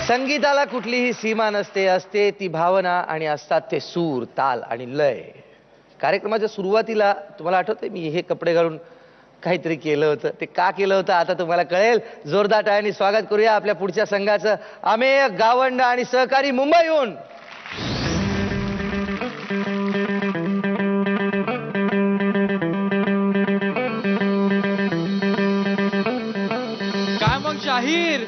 संगीताला कुठलीही सीमा नसते, असते ती भावना आणि असतात ते सूर, ताल आणि लय. कार्यक्रमाच्या सुरुवातीला तुम्हाला आठवतंय मी हे कपडे घालून काहीतरी केलं होतं. ते का केलं होतं आता तुम्हाला कळेल. जोरदार टाळ्यांनी स्वागत करूया आपल्या पुढच्या संघाचं. अमेय, गावंड आणि सहकारी मुंबईहून. शाहीर,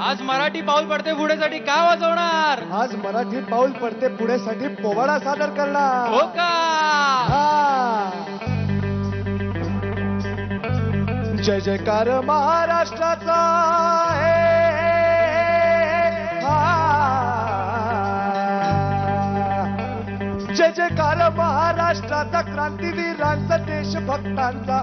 आज मराठी पाऊल पडते पुढेसाठी काय वाजवणार? आज मराठी पाऊल पडते पुढेसाठी पोवाडा सादर करणार. हो का? जय जयकार महाराष्ट्राचा जय जयकार महाराष्ट्राचा, क्रांतीवीरांचा, देशभक्तांचा,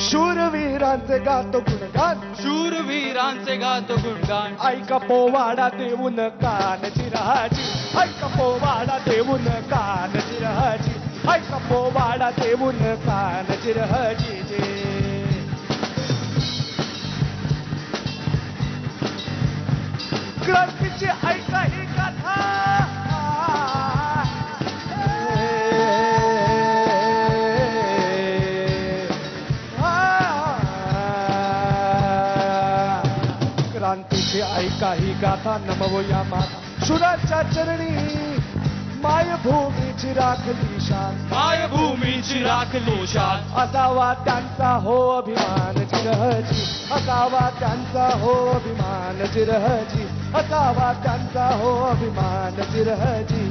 शूरवीरांचे गातो गुणगान, शूरवीरांचे गातो गुणगान. ऐका पोवाडा देऊन कानची राहाची, ऐका पोवाडा देऊन कानची राहाची, ऐका पोवाडा देऊन कानची राहाची. क्रांतीची ऐका ही गाथा, क्रांतीची ऐका ही गाथा, नमवूया माता शुराच्या चरणी, मायभूमीची राखली शान, मायभूमीची राखली शान. असावा त्यांचा हो अभिमान जिरहजी, असावा त्यांचा हो अभिमान जिरहजी, असावा त्यांचा हो अभिमान जिरहजी.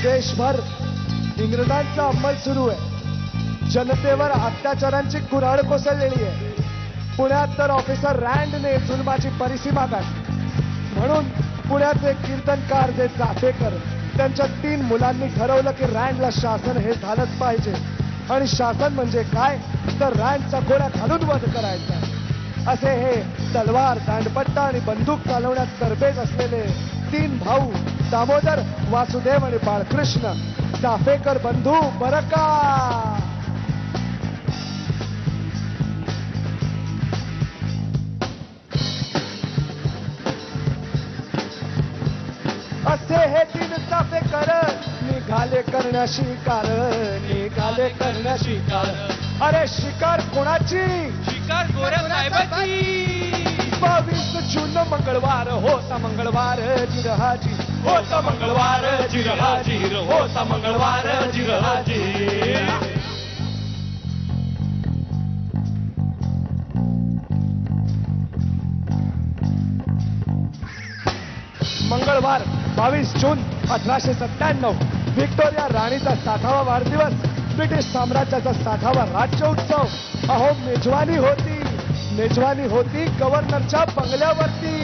देशभर इंग्रजांचा अंमल सुरू आहे. जनतेवर अत्याचारांची कुऱ्हाड कोसळलेली आहे. पुण्यात तर ऑफिसर रँडने जुलमाची परिसीमा गाठली. म्हणून पुण्याचे कीर्तनकार जे चाफेकर, त्यांच्या 3 मुलांनी ठरवलं की रँडला शासन हे झालंच पाहिजे. आणि शासन म्हणजे काय तर रँडचा गोळ्या घालून वध करायचा. असे हे तलवार, दांडपट्टा आणि बंदूक चालवण्यात तरबेज असलेले 3 भाऊ, दामोदर, वासुदेव आणि बाळकृष्ण चाफेकर बंधू बरं का. असे हे 3 चाफेकर निघाले करण्या शिकार, निघाले करण्या शिकार. अरे शिकार कोणाची? शिकार गोऱ्या साहेबाची. 22 जून मंगळवार होता, मंगळवार जिरहाजी, होता मंगळवार जिरहाजी, होता मंगळवार जिरहाजी. मंगळवार 22 जून 1897, व्हिक्टोरिया राणीचा 60वा वाढदिवस, ब्रिटिश साम्राज्याचा 60वा राज्य उत्सव. अहो मेजवानी होती, मेजवानी होती गव्हर्नरच्या बंगल्यावरती.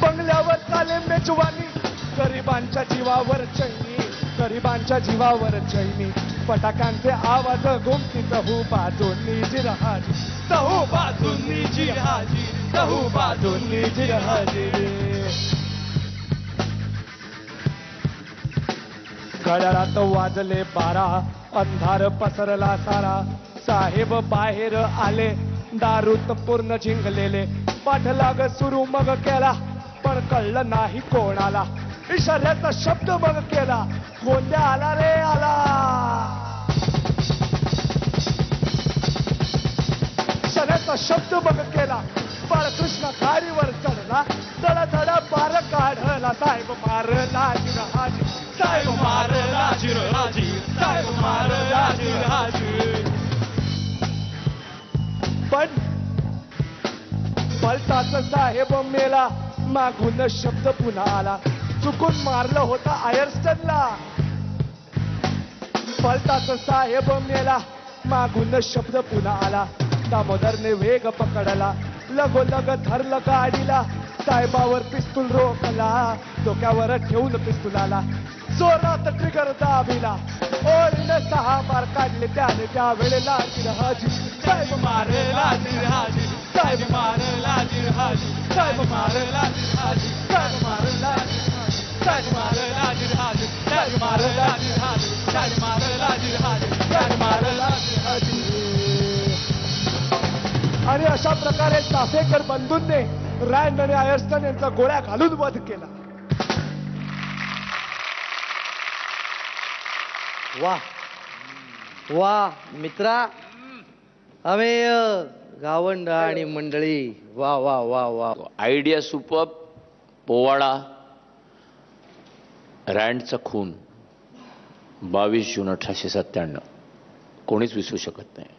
बंगल्यावर चाले मेजवानी, गरिबांच्या जीवावर चैनी, गरिबांच्या जीवावर चैनी. फटाक्यांचे आवाज घुमती चहू बाजूंनी जिरहाजी, चहू बाजूंनी जिरहाजी, चहू बाजूंनी जिरहाजी. घड्याळात वाजले 12, अंधार पसरला सारा. साहेब बाहेर आले, दारूत पूर्ण जिंकलेले. पाठलाग सुरू मग केला, पण कळलं नाही कोणाला. इशाऱ्याचा शब्द मग केला, गोंद्या आला रे आला. इशाऱ्याचा शब्द मग केला, बाळकृष्ण गाडीवर चढला. धडा बार काढला, साहेब मारला जिरहाजी, साहेब मारला जिरहाजी, साहेब मारला जिरहाजी. पण पलटाच साहेब मेला, मागून शब्द पुन्हा आला. चुकून मारलं होतं आयर्स्टनला. पलटाच साहेब मेला, मागून शब्द पुन्हा आला. दामोदरने वेग पकडला, लगोलग धरलं गाडीला. साहेबावर पिस्तूल रोखला, डोक्यावर ठेवून पिस्तुलाला. जोरात ट्रिगर दाबिला, ओळीने 6 बार काढले त्याने. त्या वेळेला जिरहाजी, साहेब मारला जिरहाजी, साहेब मारला जिरहाजी, साहेब आणि अशा प्रकारे चाफेकर बंधूंनी रँड आणि आयर्स्टन यांचा गोळ्या घालून वध केला. वा वा मित्रा, अमेय गावंड आणि मंडळी, वा वा वा वा. Idea super. पोवाडा रँडचा खून 22 जून 1897 कोणीच विसरू शकत नाही.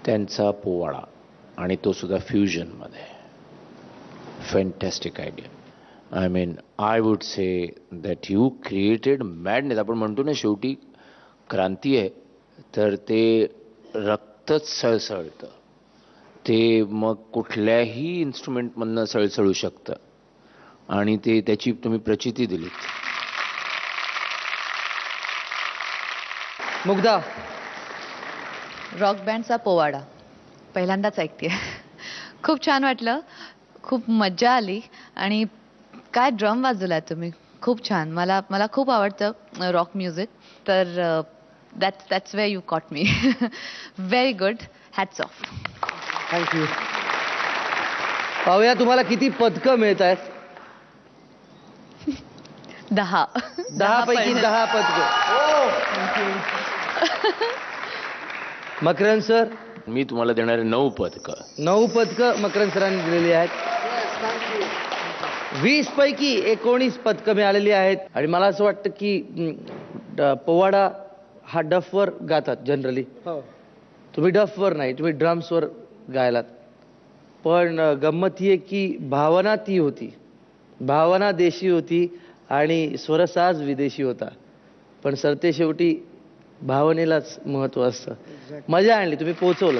त्यांचा पोवाडा आणि तो सुद्धा फ्युजनमध्ये. Fantastic idea. I mean I would say that you created madness. आपण म्हणतो ना शेवटी क्रांती आहे तर ते रक्तच सळसळतं. ते मग कुठल्याही इन्स्ट्रुमेंटमधनं सळसळू शकतं आणि ते त्याची तुम्ही प्रचिती दिलीत. मुग्धा, रॉक बँडचा पोवाडा पहिल्यांदाच ऐकते. खूप छान वाटलं, खूप मज्जा आली आणि काय ड्रम वाजवलाय तुम्ही, खूप छान. मला मला खूप आवडतं रॉक म्युझिक, तर that's where you caught me. Very good, hats off. Thank you. पाहूया तुम्हाला किती पदकं मिळत आहेत. 10 पैकी 10 पदकं. मकरंद सर, मी तुम्हाला देणारे 9 पदकं. 9 पदकं मकरंद सरांनी दिलेली आहेत. 20 पैकी 19 पदकं मिळालेली आहेत. आणि मला असं वाटतं की पोवाडा हा डफवर गातात जनरली. तुम्ही डफवर नाही, तुम्ही ड्रम्सवर गायलात. पण गंमत ही आहे की भावना ती होती, भावना देशी होती आणि स्वरसाज विदेशी होता. पण सरते शेवटी भावनेलाच महत्व असतं. मजा आणली, तुम्ही पोहोचवलं.